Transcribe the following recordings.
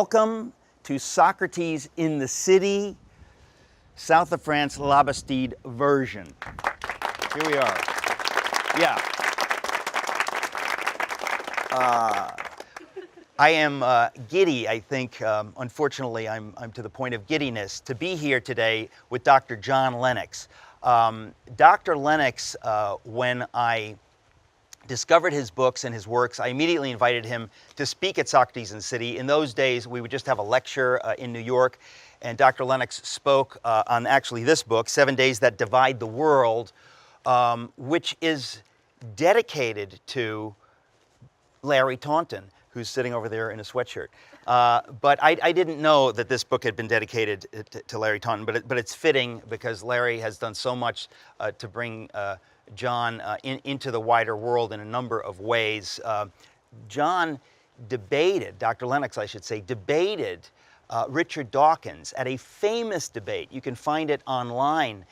Welcome to Socrates in the City, south of France, La Bastide version. Here we are. Yeah. I am giddy, I think. Unfortunately, I'm to the point of giddiness to be here today with Dr. John Lennox. Dr. Lennox, when I discovered his books and his works, I immediately invited him to speak at Socrates in the City. In those days, we would just have a lecture in New York, and Dr. Lennox spoke on actually this book, 7 Days That Divide the World, which is dedicated to Larry Taunton, who's sitting over there in a sweatshirt. But I didn't know that this book had been dedicated to Larry Taunton, but it's fitting because Larry has done so much to bring John into the wider world in a number of ways. John debated, Dr. Lennox, I should say, debated Richard Dawkins at a famous debate. You can find it online.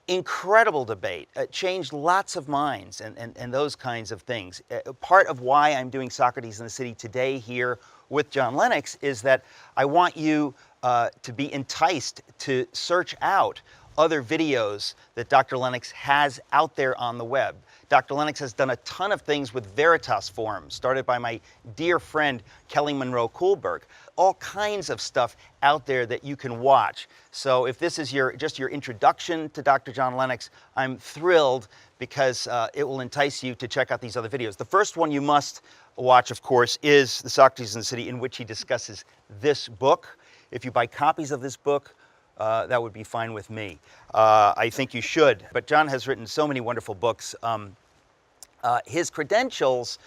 Incredible debate, changed lots of minds and those kinds of things. Part of why I'm doing Socrates in the City today here with John Lennox is that I want you to be enticed to search out other videos that Dr. Lennox has out there on the web. Dr. Lennox has done a ton of things with Veritas forums, started by my dear friend Kelly Monroe Kuhlberg. All kinds of stuff out there that you can watch. So if this is just your introduction to Dr. John Lennox, I'm thrilled because it will entice you to check out these other videos. The first one you must watch, of course, is the Socrates in the City, in which he discusses this book. If you buy copies of this book, that would be fine with me. I think you should. But John has written so many wonderful books. His credentials,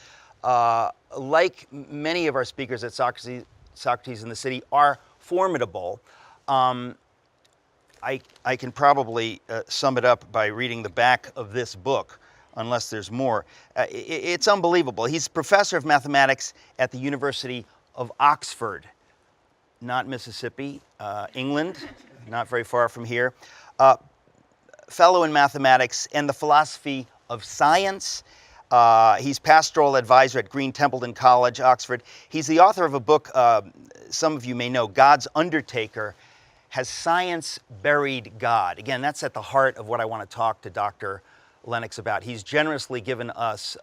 like many of our speakers at Socrates in the City, are formidable. I can probably sum it up by reading the back of this book, unless there's more. It's unbelievable. He's professor of mathematics at the University of Oxford, not Mississippi, England, not very far from here. Fellow in mathematics and the philosophy of science. He's pastoral advisor at Green Templeton College, Oxford. He's the author of a book some of you may know, God's Undertaker. Has Science Buried God? Again, that's at the heart of what I want to talk to Dr. Lennox about. He's generously given us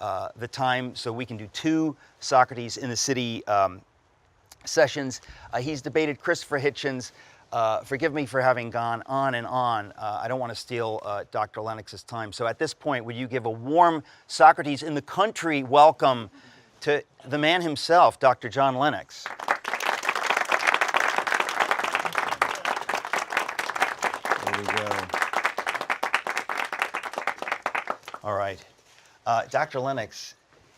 the time so we can do 2 Socrates in the City sessions. He's debated Christopher Hitchens. Forgive me for having gone on and on. I don't want to steal Dr. Lennox's time. So at this point, would you give a warm Socrates in the country welcome to the man himself, Dr. John Lennox. There we go. All right. Dr. Lennox,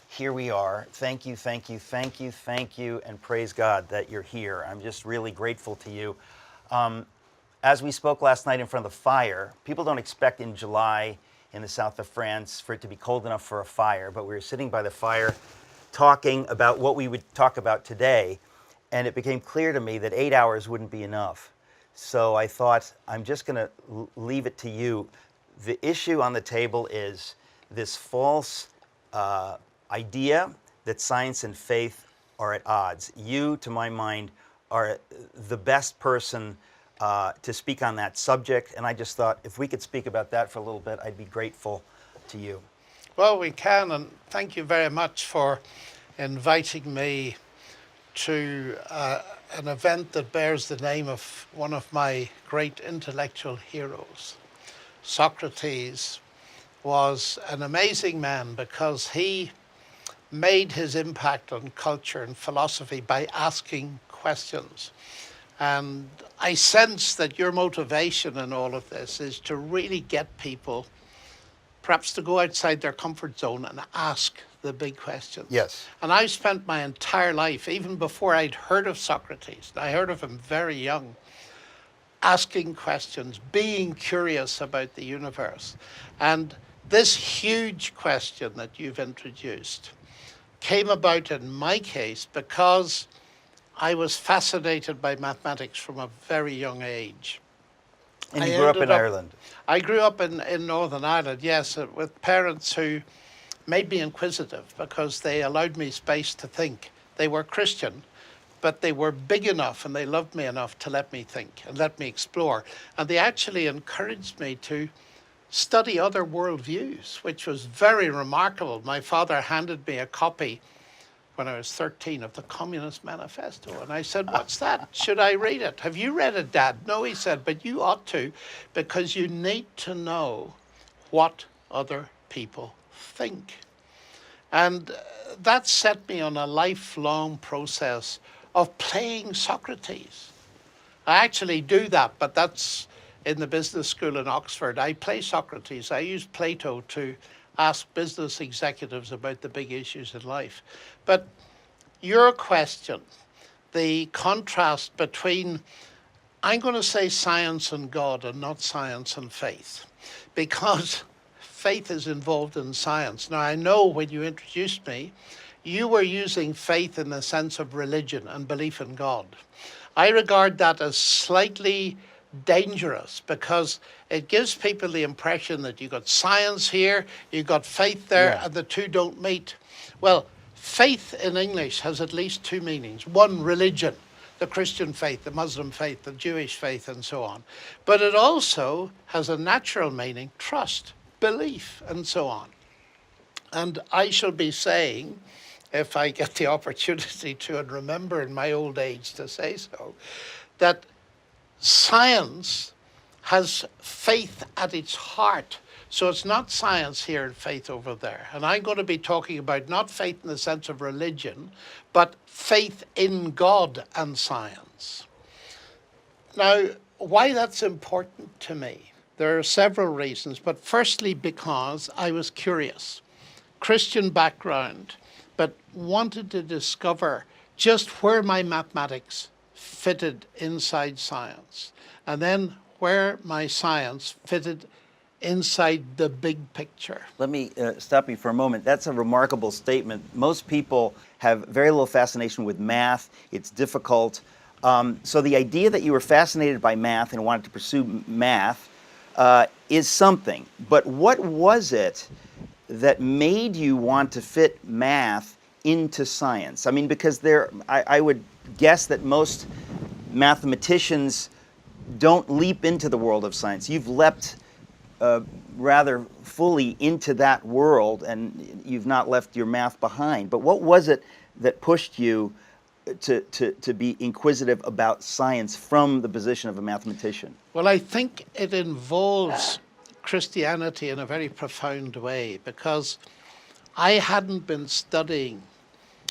here we are. Thank you, thank you, thank you, thank you, and praise God that you're here. I'm just really grateful to you. As we spoke last night in front of the fire, people don't expect in July in the south of France for it to be cold enough for a fire, but we were sitting by the fire talking about what we would talk about today, and it became clear to me that 8 hours wouldn't be enough. So I thought, I'm just going to leave it to you. The issue on the table is this false idea that science and faith are at odds. You, to my mind, are the best person to speak on that subject, and I just thought if we could speak about that for a little bit, I'd be grateful to you. Well, we can, and thank you very much for inviting me to an event that bears the name of one of my great intellectual heroes. Socrates was an amazing man because he made his impact on culture and philosophy by asking questions. And I sense that your motivation in all of this is to really get people perhaps to go outside their comfort zone and ask the big questions. Yes. And I've spent my entire life, even before I'd heard of Socrates, I heard of him very young, asking questions, being curious about the universe. And this huge question that you've introduced came about in my case because I was fascinated by mathematics from a very young age. And you grew up in Ireland? I grew up in Northern Ireland, yes, with parents who made me inquisitive because they allowed me space to think. They were Christian, but they were big enough and they loved me enough to let me think and let me explore. And they actually encouraged me to study other worldviews, which was very remarkable. My father handed me a copy when I was 13 of the Communist Manifesto. And I said, what's that? Should I read it? Have you read it, Dad? No, he said, but you ought to, because you need to know what other people think. And that set me on a lifelong process of playing Socrates. I actually do that, but that's in the business school in Oxford. I play Socrates. I use Plato to ask business executives about the big issues in life. But your question, the contrast between, I'm going to say science and God and not science and faith, because faith is involved in science. Now, I know when you introduced me, you were using faith in the sense of religion and belief in God. I regard that as slightly dangerous because it gives people the impression that you got science here, you got faith there, and the two don't meet. Well, faith in English has at least two meanings. One, religion, the Christian faith, the Muslim faith, the Jewish faith, and so on. But it also has a natural meaning, trust, belief, and so on. And I shall be saying, if I get the opportunity to and remember in my old age to say so, that science has faith at its heart. So it's not science here and faith over there. And I'm going to be talking about not faith in the sense of religion, but faith in God and science. Now, why that's important to me? There are several reasons, but firstly because I was curious. Christian background, but wanted to discover just where my mathematics fitted inside science, and then where my science fitted inside the big picture. Let me stop you for a moment. That's a remarkable statement. Most people have very little fascination with math. It's difficult. So the idea that you were fascinated by math and wanted to pursue math is something. But what was it that made you want to fit math into science? I mean, because I would guess that most mathematicians don't leap into the world of science. You've leapt rather fully into that world, and you've not left your math behind. But what was it that pushed you to be inquisitive about science from the position of a mathematician? Well, I think it involves Christianity in a very profound way, because I hadn't been studying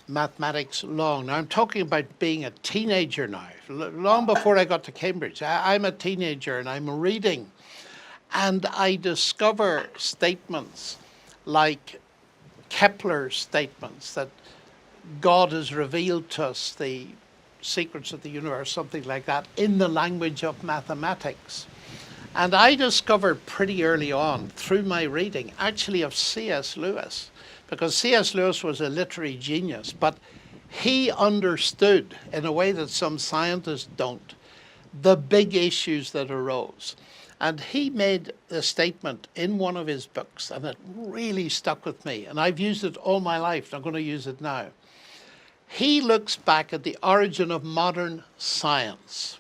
mathematics long. Now, I'm talking about being a teenager now, long before I got to Cambridge. I'm a teenager and I'm reading, and I discover statements like Kepler's statements that God has revealed to us the secrets of the universe, something like that, in the language of mathematics. And I discovered pretty early on through my reading, actually, of C.S. Lewis, because C.S. Lewis was a literary genius, but he understood, in a way that some scientists don't, the big issues that arose. And he made a statement in one of his books, and it really stuck with me. And I've used it all my life, and I'm going to use it now. He looks back at the origin of modern science.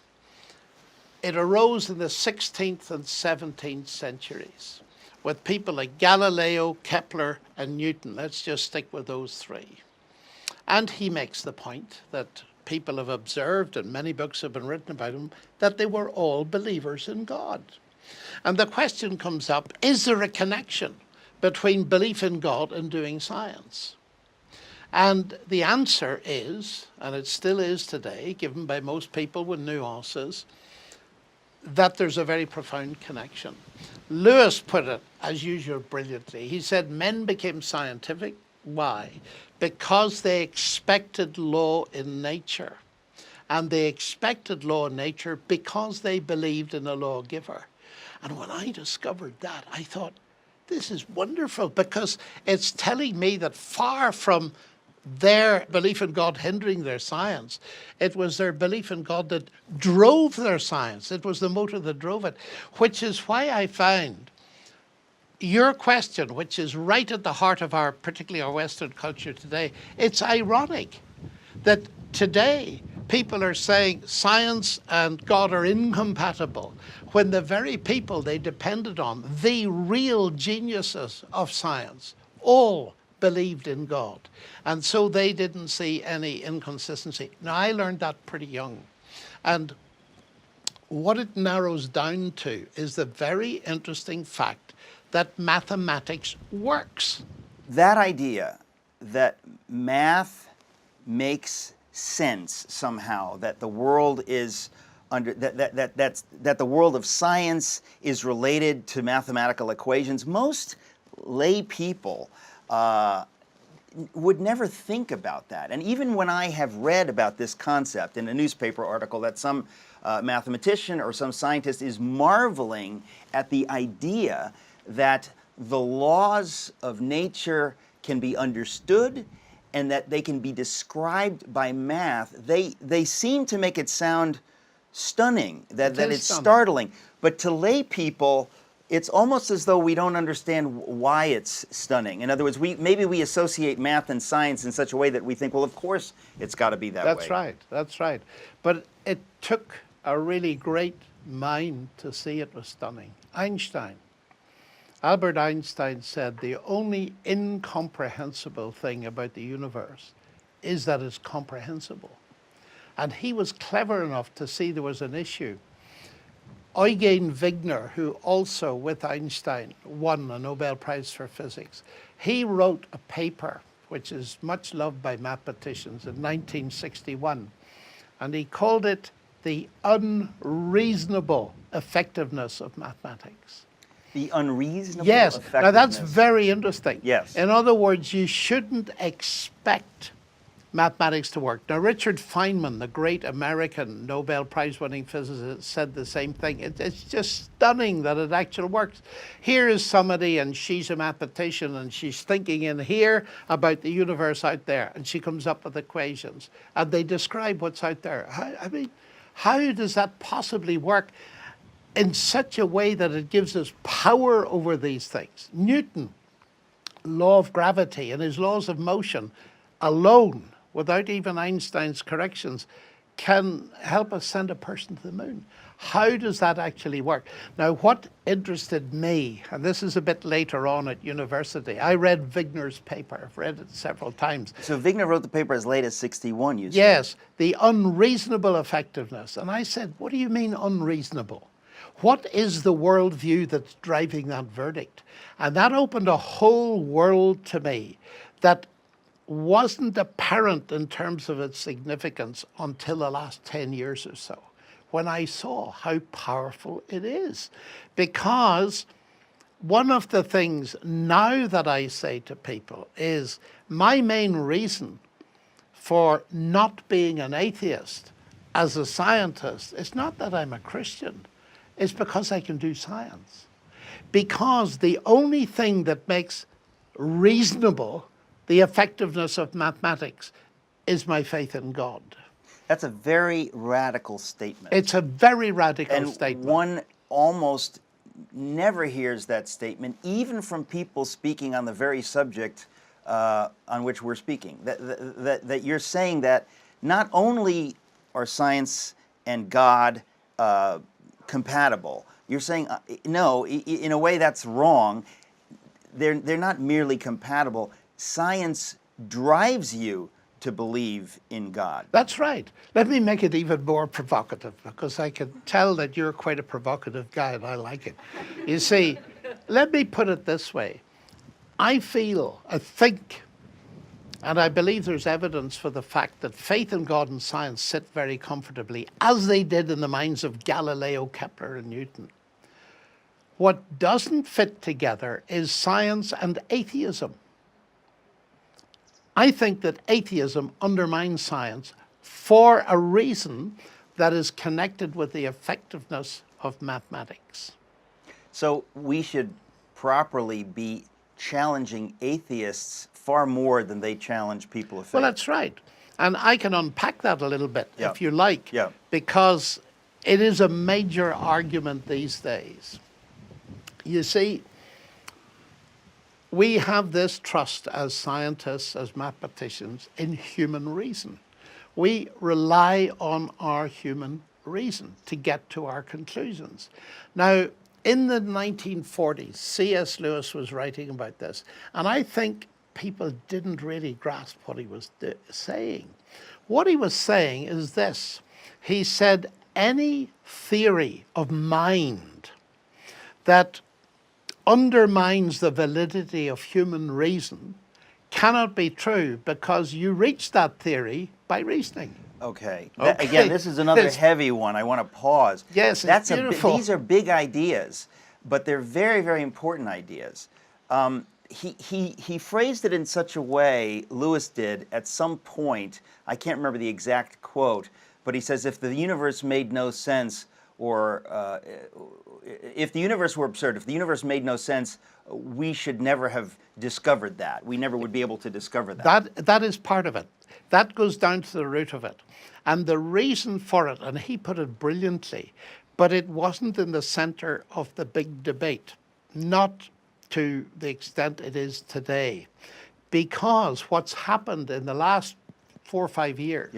It arose in the 16th and 17th centuries with people like Galileo, Kepler, and Newton. Let's just stick with those three. And he makes the point that people have observed, and many books have been written about them, that they were all believers in God. And the question comes up, is there a connection between belief in God and doing science? And the answer is, and it still is today, given by most people with nuances, that there's a very profound connection. Lewis put it, as usual, brilliantly. He said men became scientific. Why? Because they expected law in nature. And they expected law in nature because they believed in a lawgiver. And when I discovered that, I thought, this is wonderful, because it's telling me that far from their belief in God hindering their science, it was their belief in God that drove their science. It was the motive that drove it, which is why I found your question, which is right at the heart of our, particularly our Western culture today, it's ironic that today people are saying science and God are incompatible, when the very people they depended on, the real geniuses of science, all believed in God. And so they didn't see any inconsistency. Now, I learned that pretty young. And what it narrows down to is the very interesting fact that mathematics works. That idea that math makes sense somehow, that the world is under that the world of science is related to mathematical equations. Most lay people would never think about that. And even when I have read about this concept in a newspaper article that some mathematician or some scientist is marveling at the idea that the laws of nature can be understood and that they can be described by math, they seem to make it sound stunning, that it's startling. But to lay people, it's almost as though we don't understand why it's stunning. In other words, maybe we associate math and science in such a way that we think, well, of course it's got to be that way. That's right, that's right. But it took a really great mind to see it was stunning. Einstein. Albert Einstein said the only incomprehensible thing about the universe is that it's comprehensible. And he was clever enough to see there was an issue. Eugen Wigner, who also with Einstein won a Nobel Prize for Physics, he wrote a paper which is much loved by mathematicians in 1961, and he called it The Unreasonable Effectiveness of Mathematics. The unreasonable Yes, effectiveness. now that's very interesting. Yes. In other words, you shouldn't expect mathematics to work. Now, Richard Feynman, the great American Nobel Prize-winning physicist, said the same thing. It's just stunning that it actually works. Here is somebody, and she's a mathematician, and she's thinking in here about the universe out there, and she comes up with equations, and they describe what's out there. How does that possibly work in such a way that it gives us power over these things? Newton, law of gravity and his laws of motion alone, without even Einstein's corrections, can help us send a person to the moon. How does that actually work? Now, what interested me, and this is a bit later on at university, I read Wigner's paper. I've read it several times. So Wigner wrote the paper as late as 61, you said? Yes, the unreasonable effectiveness. And I said, what do you mean unreasonable? What is the worldview that's driving that verdict? And that opened a whole world to me that wasn't apparent in terms of its significance until the last 10 years or so, when I saw how powerful it is. Because one of the things now that I say to people is my main reason for not being an atheist as a scientist is not that I'm a Christian. It's because I can do science. Because the only thing that makes reasonable the effectiveness of mathematics is my faith in God. That's a very radical statement. It's a very radical statement. One almost never hears that statement, even from people speaking on the very subject on which we're speaking. That you're saying that not only are science and God compatible, you're saying, no, in a way that's wrong. They're not merely compatible. Science drives you to believe in God. That's right. Let me make it even more provocative, because I can tell that you're quite a provocative guy and I like it. You see, let me put it this way. I think, and I believe there's evidence for the fact that faith in God and science sit very comfortably, as they did in the minds of Galileo, Kepler, and Newton. What doesn't fit together is science and atheism. I think that atheism undermines science for a reason that is connected with the effectiveness of mathematics. So we should properly be challenging atheists far more than they challenge people of faith. Well, that's right. And I can unpack that a little bit, if you like, because it is a major argument these days. You see, we have this trust as scientists, as mathematicians, in human reason. We rely on our human reason to get to our conclusions. Now, in the 1940s, C.S. Lewis was writing about this, and I think people didn't really grasp what he was saying. What he was saying is this. He said, any theory of mind that undermines the validity of human reason cannot be true, because you reach that theory by reasoning. Okay. Okay. Again, this is another It's- heavy one. I want to pause. Yes, it's beautiful. These are big ideas, but they're very, very important ideas. He phrased it in such a way, Lewis did, at some point, I can't remember the exact quote, but he says, if the universe made no sense, or if the universe were absurd, if the universe made no sense, we should never have discovered that. We never would be able to discover that. That is part of it. That goes down to the root of it. And the reason for it, and he put it brilliantly, but it wasn't in the center of the big debate, not to the extent it is today. Because what's happened in the last 4 or 5 years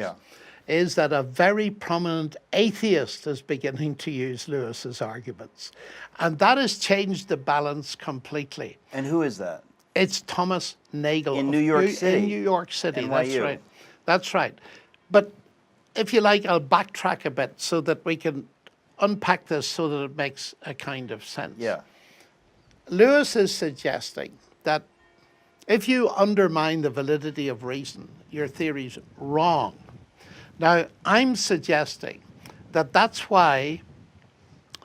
is that a very prominent atheist is beginning to use Lewis's arguments. And that has changed the balance completely. And who is that? It's Thomas Nagel. In New York City. In New York City, NYU. that's right. That's right. But if you like, I'll backtrack a bit so that we can unpack this so that it makes a kind of sense. Yeah. Lewis is suggesting that if you undermine the validity of reason, your theory's wrong. Now, I'm suggesting that that's why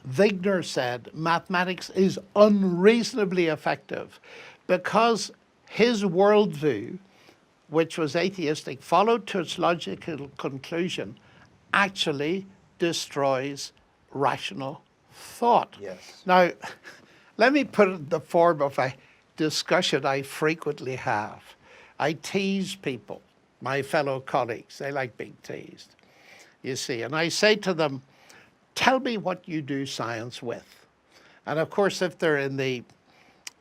Wigner said mathematics is unreasonably effective, because his worldview, which was atheistic, followed to its logical conclusion, actually destroys rational thought. Yes. Now, let me put it in the form of a discussion I frequently have. I tease people, my fellow colleagues. They like being teased, you see. And I say to them, tell me what you do science with. And of course, if they're in the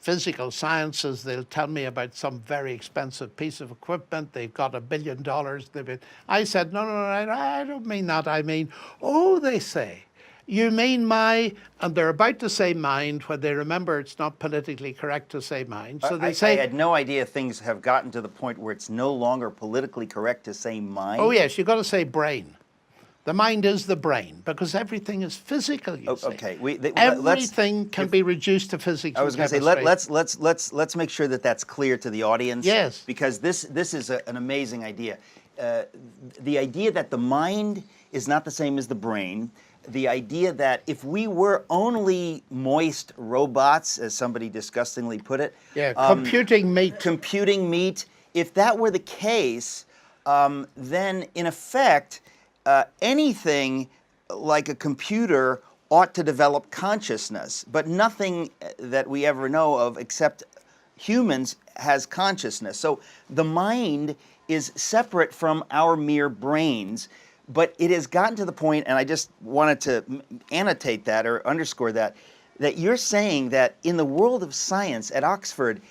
physical sciences, they'll tell me about some very expensive piece of equipment. They've got $1 billion. I said, no, I don't mean that. I mean, oh, they say, you mean and they're about to say mind when they remember it's not politically correct to say mind. So they say, I had no idea things have gotten to the point where it's no longer politically correct to say mind. oh yes, you've got to say brain. The mind is the brain, because everything is physical, you see. Okay. Everything can be reduced to physics. I was going to say, let's make sure that that's clear to the audience. Yes. Because this is an amazing idea. The idea that the mind is not the same as the brain. The idea that if we were only moist robots, as somebody disgustingly put it. Yeah, computing meat. Computing meat. If that were the case, then in effect, anything like a computer ought to develop consciousness, but nothing that we ever know of except humans has consciousness. So the mind is separate from our mere brains, but it has gotten to the point, and I just wanted to annotate that or underscore that you're saying that in the world of science at Oxford,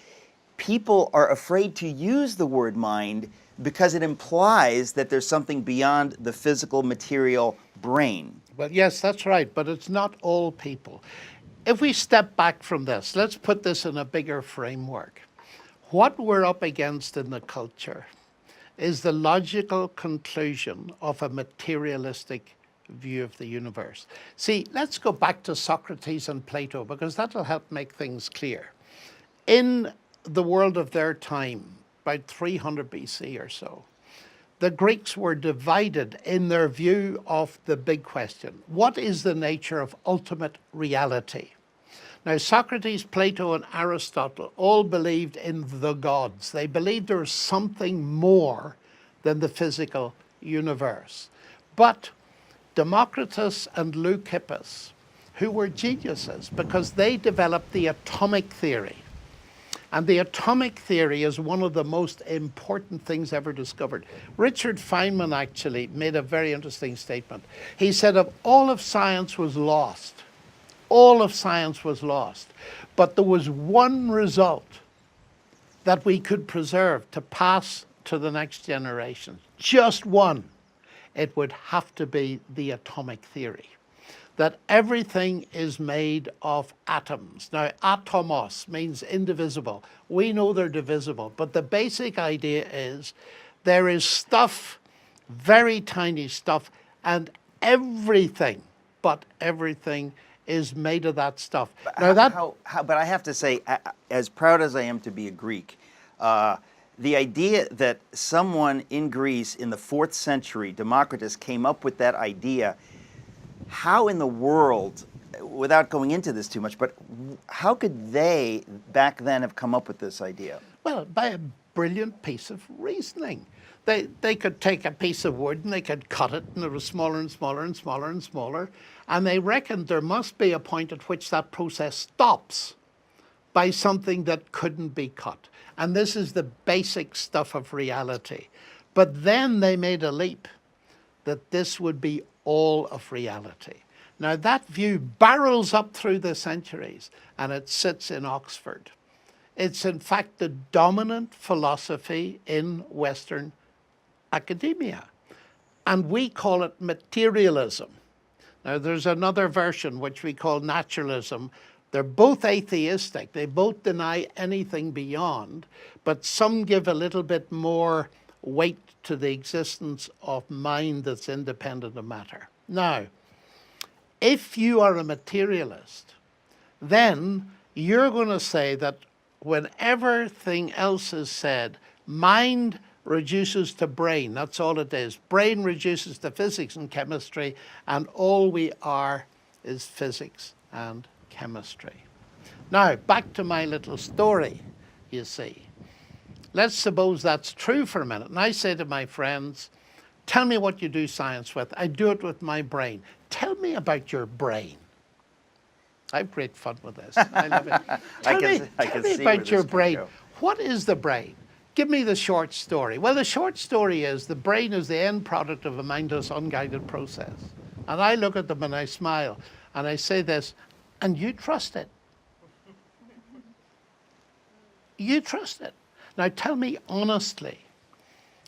people are afraid to use the word mind because it implies that there's something beyond the physical material brain. Well, yes, that's right, but it's not all people. If we step back from this, let's put this in a bigger framework. What we're up against in the culture is the logical conclusion of a materialistic view of the universe. See, let's go back to Socrates and Plato, because that'll help make things clear. In the world of their time, about 300 BC or so, the Greeks were divided in their view of the big question. What is the nature of ultimate reality? Now, Socrates, Plato, and Aristotle all believed in the gods. They believed there was something more than the physical universe. But Democritus and Leucippus, who were geniuses because they developed the atomic theory. And the atomic theory is one of the most important things ever discovered. Richard Feynman actually made a very interesting statement. He said, if all of science was lost, all of science was lost, but there was one result that we could preserve to pass to the next generation, just one. it would have to be the atomic theory, that everything is made of atoms. Now, atomos means indivisible. We know they're divisible, but the basic idea is there is stuff, very tiny stuff, and everything, but everything is made of that stuff. Now But I have to say, as proud as I am to be a Greek, the idea that someone in Greece in the 4th century, Democritus, came up with that idea, how in the world, without going into this too much, but how could they back then have come up with this idea? Well, by a brilliant piece of reasoning. They could take a piece of wood and they could cut it, and it was smaller and smaller and smaller and smaller, and they reckoned there must be a point at which that process stops by something that couldn't be cut. And this is the basic stuff of reality. But then they made a leap that this would be all of reality. Now that view barrels up through the centuries, and it sits in Oxford. It's in fact the dominant philosophy in Western academia, and we call it materialism. Now there's another version which we call naturalism. They're both atheistic. They both deny anything beyond, but some give a little bit more weight to the existence of mind that's independent of matter. Now, if you are a materialist, then you're going to say that when everything else is said, mind reduces to brain. That's all it is. Brain reduces to physics and chemistry, and all we are is physics and chemistry. Now, back to my little story, you see. Let's suppose that's true for a minute. And I say to my friends, tell me what you do science with. I do it with my brain. Tell me about your brain. I have great fun with this. I love it. Tell me about your brain. What is the brain? Give me the short story. Well, the short story is the brain is the end product of a mindless, unguided process. And I look at them and I smile and I say this, and you trust it. You trust it. Now tell me honestly,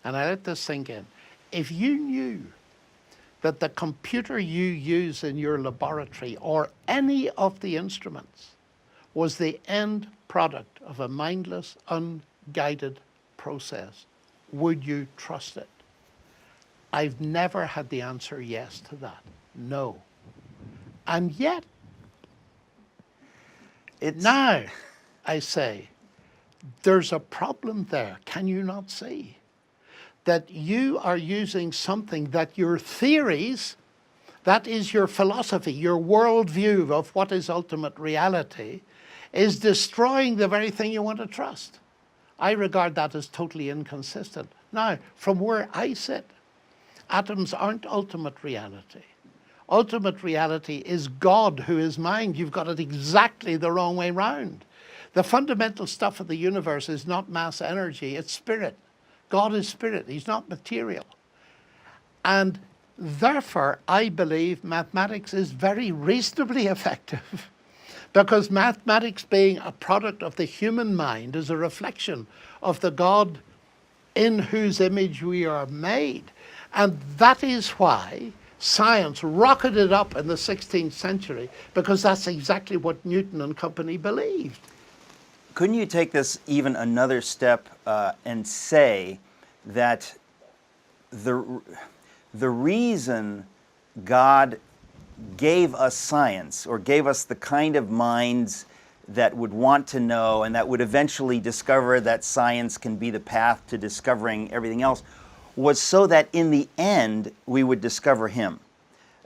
and I let this sink in, if you knew that the computer you use in your laboratory or any of the instruments was the end product of a mindless, unguided process, would you trust it? I've never had the answer yes to that. No. And yet, now I say, there's a problem there. Can you not see that you are using something that your theories, that is your philosophy, your worldview of what is ultimate reality, is destroying the very thing you want to trust? I regard that as totally inconsistent. Now, from where I sit, atoms aren't ultimate reality. Ultimate reality is God, who is mind. You've got it exactly the wrong way round. The fundamental stuff of the universe is not mass energy, it's spirit. God is spirit, he's not material. And therefore, I believe mathematics is very reasonably effective. Because mathematics, being a product of the human mind, is a reflection of the God in whose image we are made. And that is why science rocketed up in the 16th century, because that's exactly what Newton and company believed. Couldn't you take this even another step and say that the reason God gave us science, or gave us the kind of minds that would want to know and that would eventually discover that science can be the path to discovering everything else, was so that in the end we would discover Him?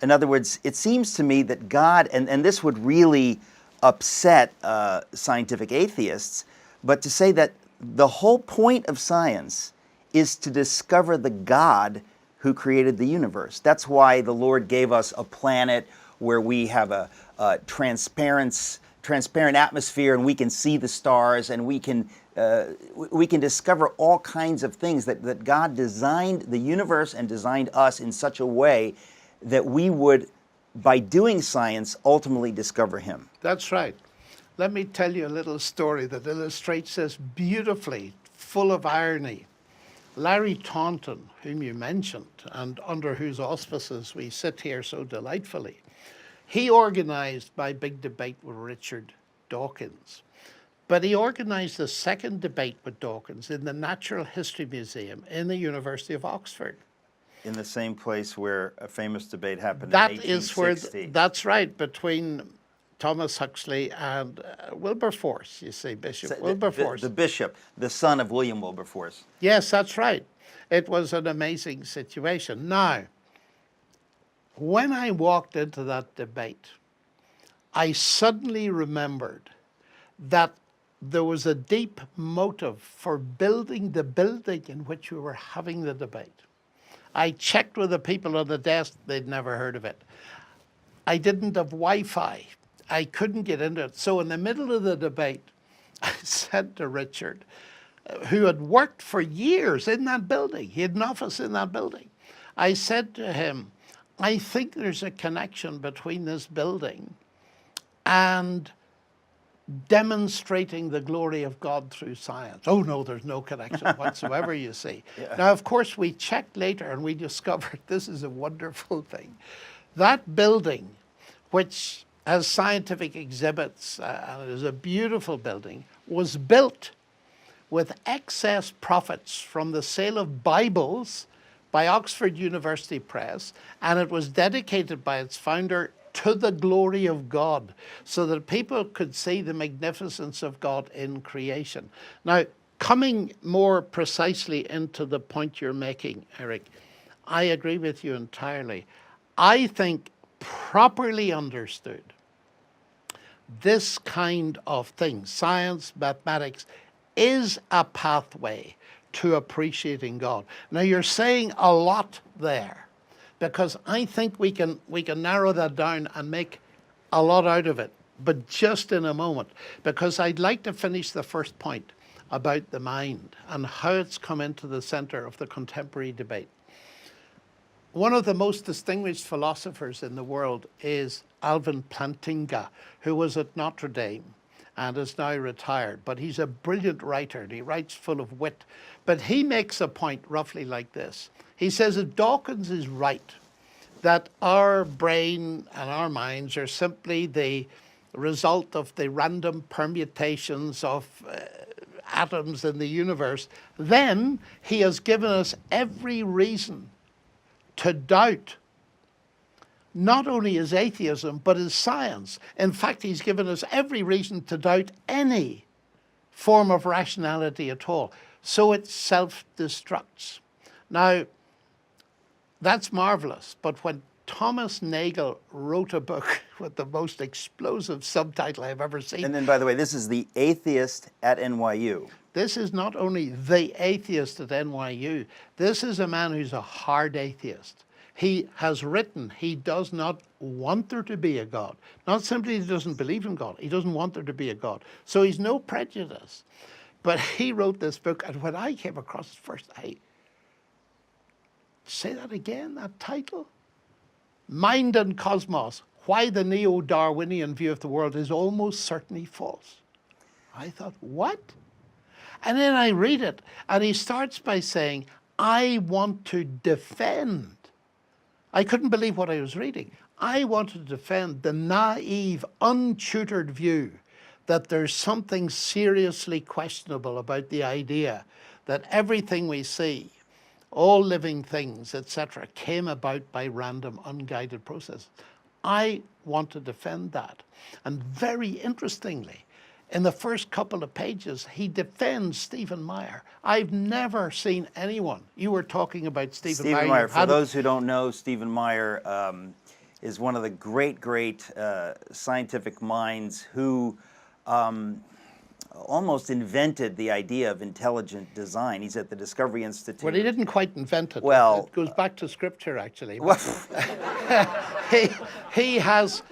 In other words, it seems to me that God, and this would really upset scientific atheists, but to say that the whole point of science is to discover the God who created the universe. That's why the Lord gave us a planet where we have a transparent atmosphere, and we can see the stars, and we can discover all kinds of things. That God designed the universe and designed us in such a way that we would, by doing science, ultimately discover Him. That's right. Let me tell you a little story that illustrates this beautifully, full of irony. Larry Taunton, whom you mentioned, and under whose auspices we sit here so delightfully, he organized my big debate with Richard Dawkins. But he organized a second debate with Dawkins in the Natural History Museum in the University of Oxford. In the same place where a famous debate happened That in is where, 1860. that's right, between Thomas Huxley and Wilberforce, you see, Bishop Wilberforce. The bishop, the son of William Wilberforce. Yes, that's right. It was an amazing situation. Now, when I walked into that debate, I suddenly remembered that there was a deep motive for building the building in which we were having the debate. I checked with the people on the desk, they'd never heard of it. I didn't have Wi-Fi. I couldn't get into it. So in the middle of the debate, I said to Richard, who had worked for years in that building, he had an office in that building. I said to him, I think there's a connection between this building and demonstrating the glory of God through science. Oh no, there's no connection whatsoever, you see. Yeah. Now, of course, we checked later and we discovered this is a wonderful thing. That building, which has scientific exhibits, and it is a beautiful building, was built with excess profits from the sale of Bibles by Oxford University Press, and it was dedicated by its founder to the glory of God, so that people could see the magnificence of God in creation. Now, coming more precisely into the point you're making, Eric, I agree with you entirely. I think properly understood, this kind of thing, science, mathematics, is a pathway to appreciating God. Now, you're saying a lot there, because I think we can narrow that down and make a lot out of it, but just in a moment, because I'd like to finish the first point about the mind and how it's come into the center of the contemporary debate. One of the most distinguished philosophers in the world is Alvin Plantinga, who was at Notre Dame and is now retired, but he's a brilliant writer and he writes full of wit. But he makes a point roughly like this. He says that Dawkins is right, that our brain and our minds are simply the result of the random permutations of atoms in the universe. Then he has given us every reason to doubt not only his atheism, but his science. In fact, he's given us every reason to doubt any form of rationality at all. So it self-destructs. Now, that's marvelous, but when Thomas Nagel wrote a book with the most explosive subtitle I've ever seen. And then, by the way, this is The Atheist at NYU. This is not only the atheist at NYU, this is a man who's a hard atheist. He has written he does not want there to be a God. Not simply he doesn't believe in God, he doesn't want there to be a God. So he's no prejudice. But he wrote this book, and when I came across it first, say that again, that title? Mind and Cosmos, Why the Neo-Darwinian View of the World is Almost Certainly False. I thought, what? And then I read it, and he starts by saying, I want to defend. I couldn't believe what I was reading. I want to defend the naive, untutored view that there's something seriously questionable about the idea that everything we see, all living things, etc., came about by random, unguided processes. I want to defend that. And very interestingly, in the first couple of pages, he defends Stephen Meyer. I've never seen anyone. You were talking about Stephen Meyer. Stephen Meyer, for those who don't know, Stephen Meyer is one of the great scientific minds who almost invented the idea of intelligent design. He's at the Discovery Institute. Well, he didn't quite invent it. Well, it goes back to scripture, actually. he has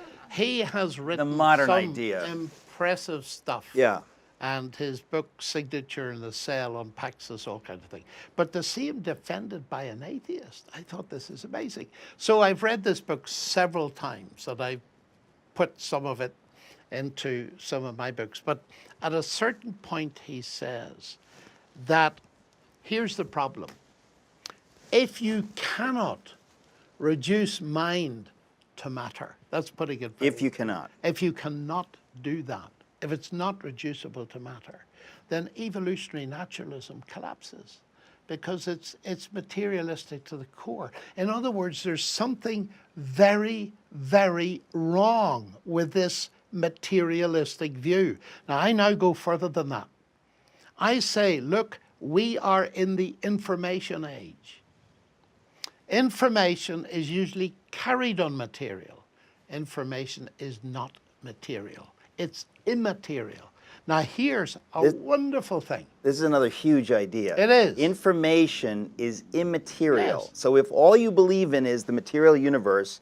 written the modern some idea. Impressive stuff. Yeah. And his book Signature in the Cell unpacks this all kind of thing. But to see him defended by an atheist, I thought this is amazing. So I've read this book several times, and I've put some of it into some of my books. But at a certain point he says that here's the problem. If you cannot reduce mind to matter, that's putting it very If you cannot. If you cannot do that, if it's not reducible to matter, then evolutionary naturalism collapses because it's materialistic to the core. In other words, there's something very, very wrong with this materialistic view. Now, I now go further than that. I say, look, we are in the information age. Information is usually carried on material. Information is not material. It's immaterial. Now here's a wonderful thing. This is another huge idea. It is. Information is immaterial. Yes. So if all you believe in is the material universe,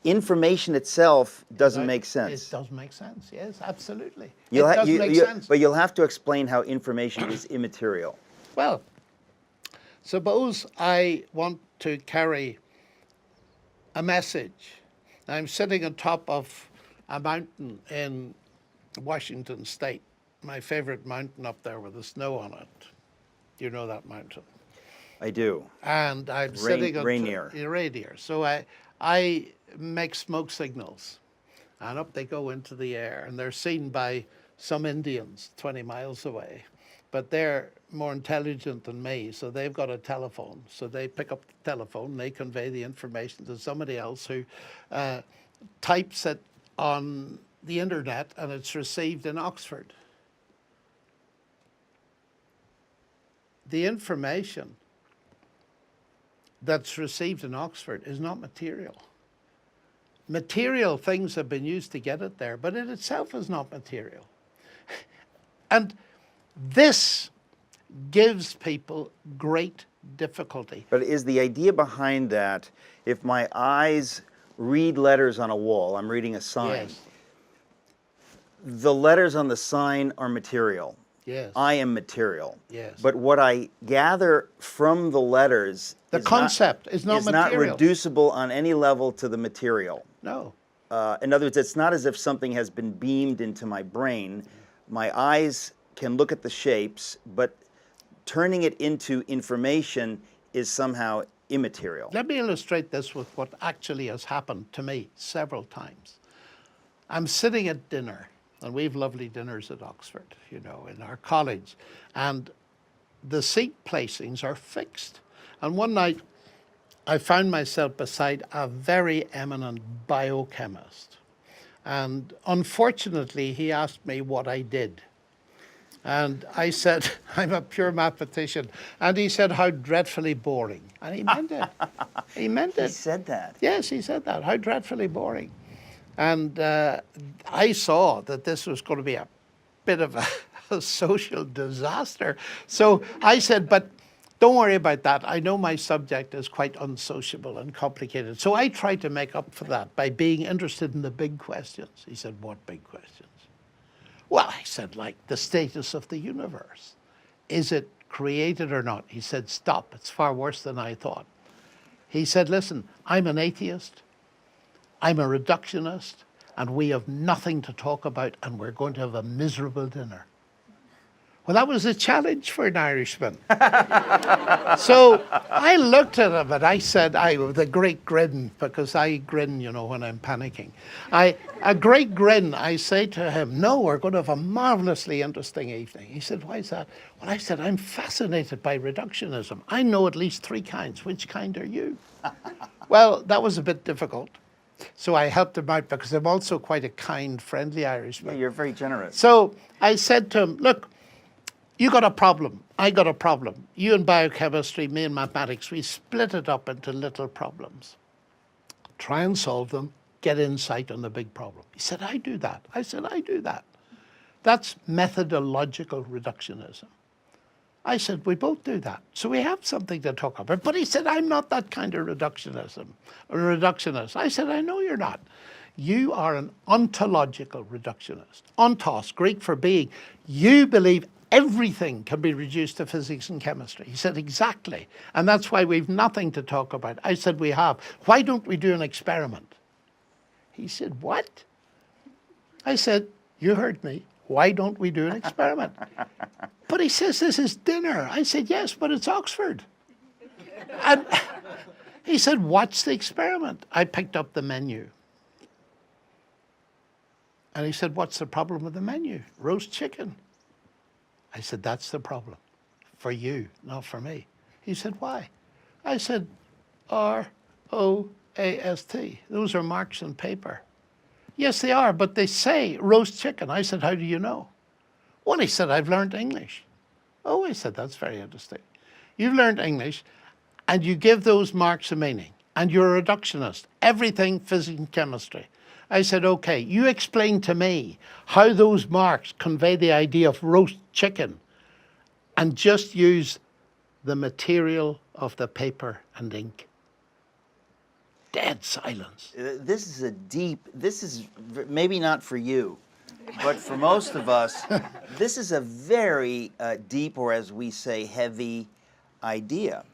information itself doesn't make sense. It does make sense, yes, absolutely. You'll it does make sense. But you'll have to explain how information is immaterial. Well, suppose I want to carry a message. I'm sitting on top of a mountain in Washington State, my favorite mountain up there with the snow on it. You know that mountain? I do. And I'm sitting on Rainier. Rainier. So I make smoke signals, and up they go into the air, and they're seen by some Indians 20 miles away. But they're more intelligent than me, so they've got a telephone. So they pick up the telephone, they convey the information to somebody else who types it on the internet, and it's received in Oxford. The information that's received in Oxford is not material. Material things have been used to get it there, but it itself is not material. And this gives people great difficulty. But is the idea behind that, if my eyes read letters on a wall, I'm reading a sign, Yes. the letters on the sign are material. Yes. I am material. Yes. But what I gather from the letters The concept is not material. reducible on any level to the material. No. In other words, it's not as if something has been beamed into my brain. My eyes can look at the shapes, but turning it into information is somehow immaterial. Let me illustrate this with what actually has happened to me several times. I'm sitting at dinner, and we have lovely dinners at Oxford, you know, in our college, and the seat placings are fixed. And one night, I found myself beside a very eminent biochemist. And unfortunately, he asked me what I did. And I said, I'm a pure mathematician. And he said, how dreadfully boring. And he meant it. He meant it. He said that. Yes, he said that. How dreadfully boring. And I saw that this was going to be a bit of a social disaster. So I said, but don't worry about that. I know my subject is quite unsociable and complicated. So I tried to make up for that by being interested in the big questions. He said, what big questions? Well, I said, like the status of the universe. Is it created or not? He said, stop. It's far worse than I thought. He said, listen, I'm an atheist. I'm a reductionist. And we have nothing to talk about. And we're going to have a miserable dinner. Well, that was a challenge for an Irishman. So I looked at him and I said, with a great grin, because I grin, you know, when I'm panicking. A great grin, I say to him, no, we're going to have a marvelously interesting evening. He said, why is that? Well, I said, I'm fascinated by reductionism. I know at least 3 kinds. Which kind are you? Well, that was a bit difficult. So I helped him out because I'm also quite a kind, friendly Irishman. Yeah, you're very generous. So I said to him, look, you got a problem, I got a problem. You in biochemistry, me in mathematics, we split it up into little problems. Try and solve them, get insight on the big problem. He said, I do that. I said, I do that. That's methodological reductionism. I said, we both do that. So we have something to talk about. But he said, I'm not that kind of reductionist. I said, I know you're not. You are an ontological reductionist. Ontos, Greek for being. You believe everything can be reduced to physics and chemistry. He said, exactly. And that's why we've nothing to talk about. I said, we have. Why don't we do an experiment? He said, what? I said, you heard me. why don't we do an experiment? But he says, this is dinner. I said, yes, but it's Oxford. And he said, what's the experiment? I picked up the menu. And he said, what's the problem with the menu? Roast chicken. I said, that's the problem. For you, not for me. He said, why? I said, R-O-A-S-T. Those are marks on paper. Yes, they are, but they say roast chicken. I said, how do you know? Well, he said, I've learned English. Oh, I said, that's very interesting. You've learned English, and you give those marks a meaning, and you're a reductionist. Everything physics and chemistry. I said, okay, you explain to me how those marks convey the idea of roast chicken, and just use the material of the paper and ink. Dead silence. This is maybe not for you, but for most of us, this is a very deep, or as we say, heavy idea.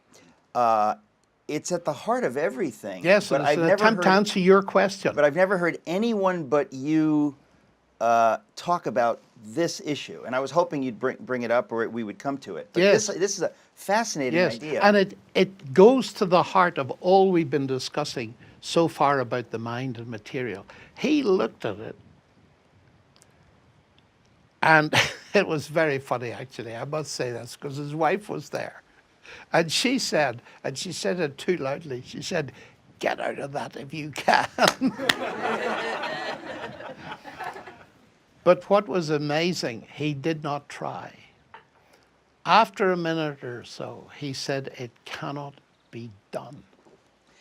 It's at the heart of everything. Yes, but it's I've an never attempt to heard, answer your question. but I've never heard anyone but you talk about this issue, and I was hoping you'd bring it up, or we would come to it. But Yes. this is a fascinating idea. And it goes to the heart of all we've been discussing so far about the mind and material. He looked at it, and it was very funny, actually. I must say this, because his wife was there. And she said it too loudly, she said, get out of that if you can. But what was amazing, he did not try. After a minute or so, he said, it cannot be done.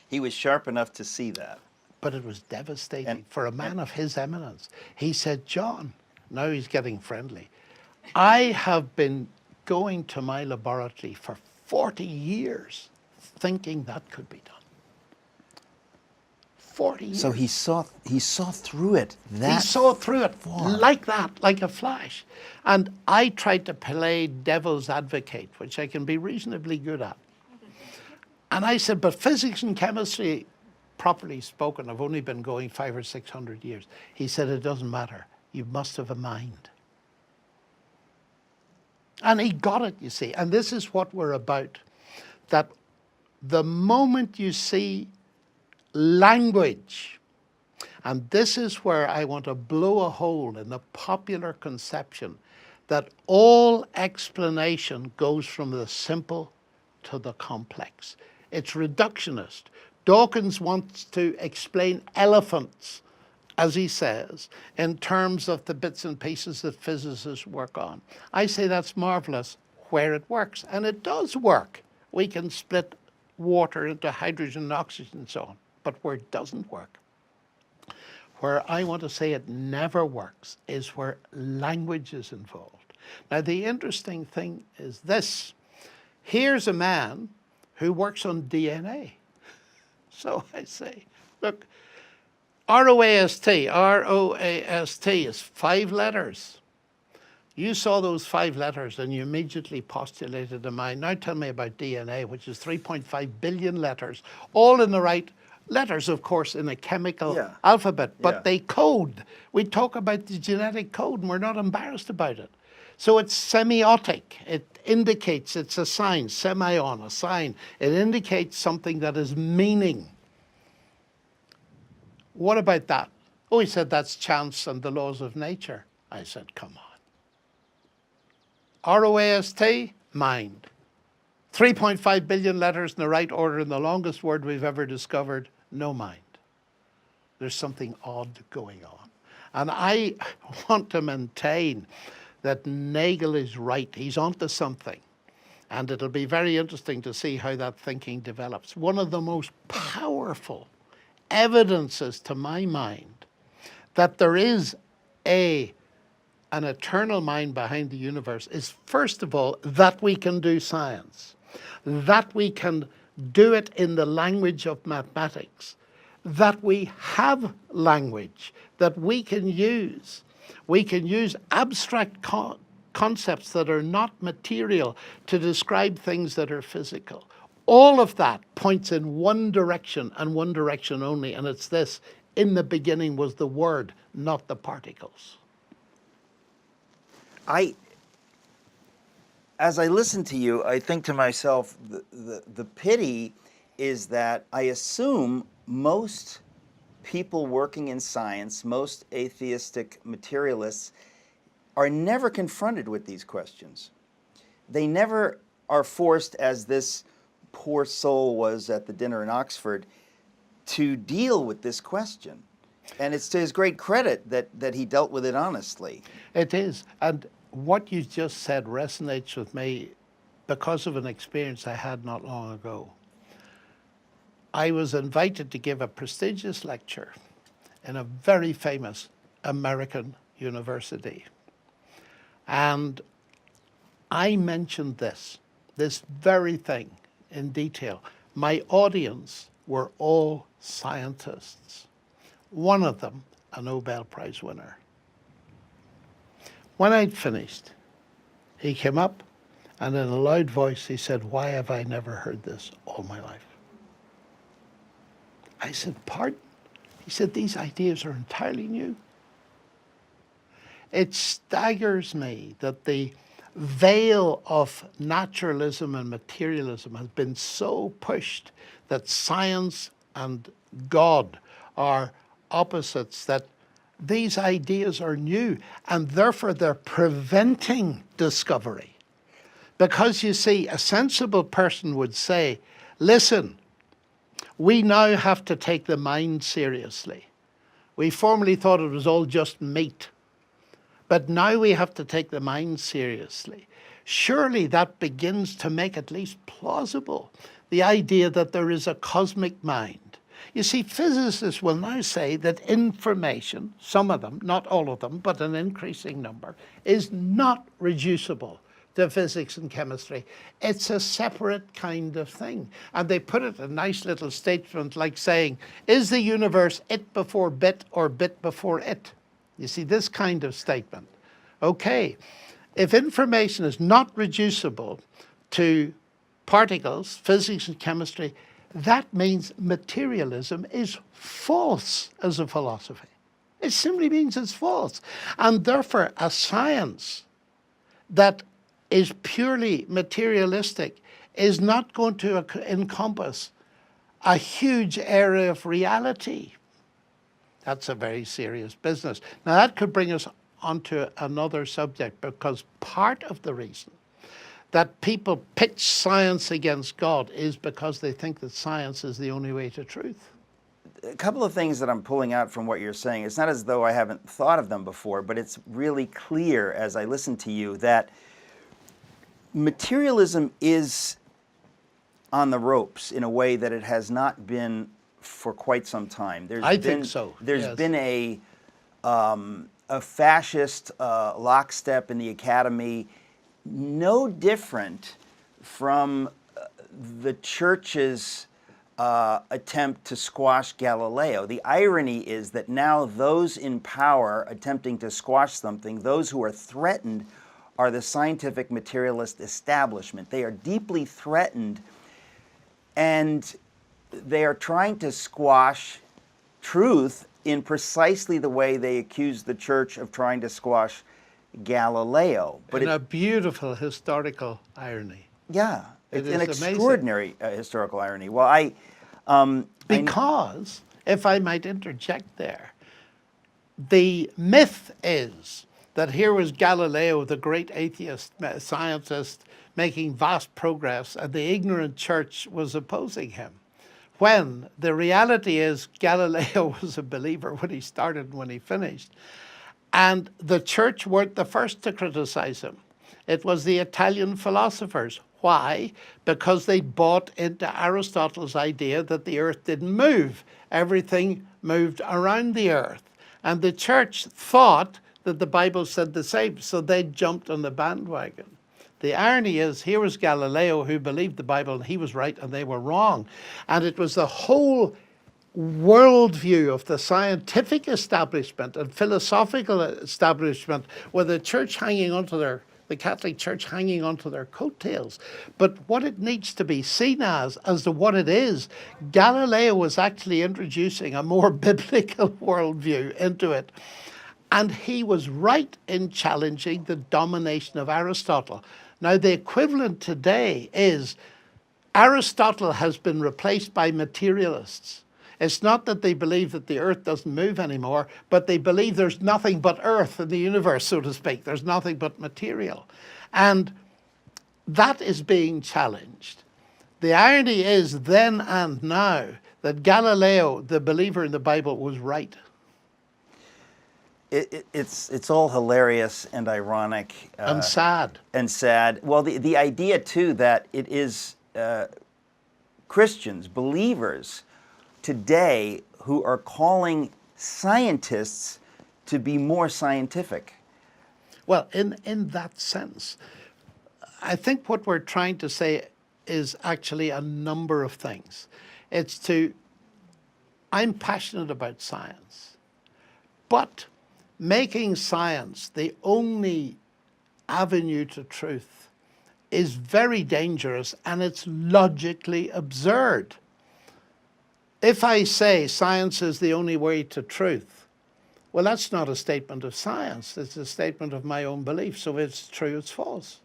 He was sharp enough to see that. But it was devastating for a man of his eminence. He said, John, now he's getting friendly, I have been going to my laboratory for 40 years thinking that could be done. 40 years. So he saw through it. He saw through it like that, like a flash. And I tried to play devil's advocate, which I can be reasonably good at. And I said, but physics and chemistry, properly spoken, have only been going 500 or 600 years. He said, it doesn't matter. You must have a mind. And he got it, you see. And this is what we're about. That the moment you see language, and this is where I want to blow a hole in the popular conception that all explanation goes from the simple to the complex. It's reductionist. Dawkins wants to explain elephants, as he says, in terms of the bits and pieces that physicists work on. I say that's marvelous where it works, and it does work. We can split water into hydrogen and oxygen and so on, but where it doesn't work, where I want to say it never works, is where language is involved. Now, the interesting thing is this. Here's a man who works on DNA. So I say, look, R-O-A-S-T is 5 letters. You saw those 5 letters and you immediately postulated a mind. Now tell me about DNA, which is 3.5 billion letters, all in the right letters, of course, in a chemical alphabet, but they code. We talk about the genetic code and we're not embarrassed about it. So it's semiotic. It indicates, it's a sign, semeion, a sign. It indicates something that is meaning. What about that? Oh, he said that's chance and the laws of nature. I said, come on. R-O-A-S-T, mind. 3.5 billion letters in the right order, and the longest word we've ever discovered, no mind. There's something odd going on. And I want to maintain that Nagel is right. He's onto something. And it'll be very interesting to see how that thinking develops. One of the most powerful evidences to my mind that there is an eternal mind behind the universe is, first of all, that we can do science, that we can do it in the language of mathematics, that we have language that we can use. We can use abstract concepts that are not material to describe things that are physical. All of that points in one direction and one direction only, and it's this: in the beginning was the Word, not the particles. as I listen to you, I think to myself, the pity is that I assume most people working in science, most atheistic materialists, are never confronted with these questions. They never are forced, as this poor soul was at the dinner in Oxford, to deal with this question. And it's to his great credit that he dealt with it honestly. It is. And what you just said resonates with me because of an experience I had not long ago. I was invited to give a prestigious lecture in a very famous American university. And I mentioned this very thing in detail. My audience were all scientists. One of them, a Nobel Prize winner. When I'd finished, he came up and in a loud voice he said, "Why have I never heard this all my life?" I said, "Pardon?" He said, "These ideas are entirely new." It staggers me that the veil of naturalism and materialism has been so pushed that science and God are opposites, that these ideas are new and therefore they're preventing discovery. Because you see, a sensible person would say, listen, we now have to take the mind seriously. We formerly thought it was all just meat, but now we have to take the mind seriously. Surely that begins to make at least plausible the idea that there is a cosmic mind. You see, physicists will now say that information, some of them, not all of them, but an increasing number, is not reducible to physics and chemistry. It's a separate kind of thing. And they put it in a nice little statement like saying, is the universe it before bit or bit before it? You see, this kind of statement. Okay, if information is not reducible to particles, physics and chemistry, that means materialism is false as a philosophy. It simply means it's false. And therefore, a science that is purely materialistic is not going to encompass a huge area of reality. That's a very serious business. Now, that could bring us onto another subject, because part of the reason that people pitch science against God is because they think that science is the only way to truth. A couple of things that I'm pulling out from what you're saying. It's not as though I haven't thought of them before, but it's really clear as I listen to you that materialism is on the ropes in a way that it has not been for quite some time. I think so. There's been a fascist lockstep in the academy, no different from the church's attempt to squash Galileo. The irony is that now those in power attempting to squash something, those who are threatened, are the scientific materialist establishment. They are deeply threatened, and they are trying to squash truth in precisely the way they accused the church of trying to squash Galileo. But in a beautiful historical irony. Yeah, it's an amazing. extraordinary historical irony. Well, because, if I might interject there, the myth is that here was Galileo, the great atheist scientist, making vast progress, and the ignorant church was opposing him. When the reality is Galileo was a believer when he started and when he finished. And the church weren't the first to criticize him. It was the Italian philosophers. Why? Because they bought into Aristotle's idea that the earth didn't move. Everything moved around the earth. And the church thought that the Bible said the same, so they jumped on the bandwagon. The irony is, here was Galileo who believed the Bible, and he was right and they were wrong. And it was the whole worldview of the scientific establishment and philosophical establishment, with the church hanging onto the Catholic Church hanging onto their coattails. But what it needs to be seen as to what it is, Galileo was actually introducing a more biblical worldview into it. And he was right in challenging the domination of Aristotle. Now, the equivalent today is Aristotle has been replaced by materialists. It's not that they believe that the earth doesn't move anymore, but they believe there's nothing but earth in the universe, so to speak. There's nothing but material. And that is being challenged. The irony is then and now that Galileo, the believer in the Bible, was right. It's all hilarious and ironic. And sad. And sad. Well, the idea, too, that it is Christians, believers today who are calling scientists to be more scientific. Well, in that sense, I think what we're trying to say is actually a number of things. I'm passionate about science, but making science the only avenue to truth is very dangerous, and it's logically absurd. If I say science is the only way to truth, well, that's not a statement of science. It's a statement of my own belief. So if it's true, it's false.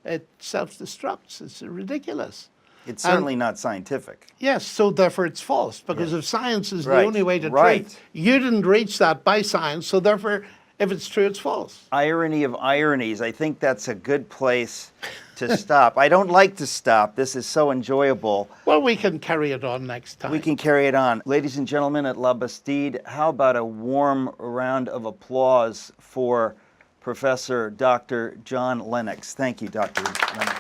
It self-destructs. It's ridiculous. It's certainly not scientific. Yes, so therefore it's false, because if science is the Right, only way to right. truth, you didn't reach that by science, so therefore, if it's true, it's false. Irony of ironies. I think that's a good place to stop. I don't like to stop. This is so enjoyable. Well, we can carry it on next time. We can carry it on. Ladies and gentlemen at La Bastide, how about a warm round of applause for Professor Dr. John Lennox. Thank you, Dr. Lennox.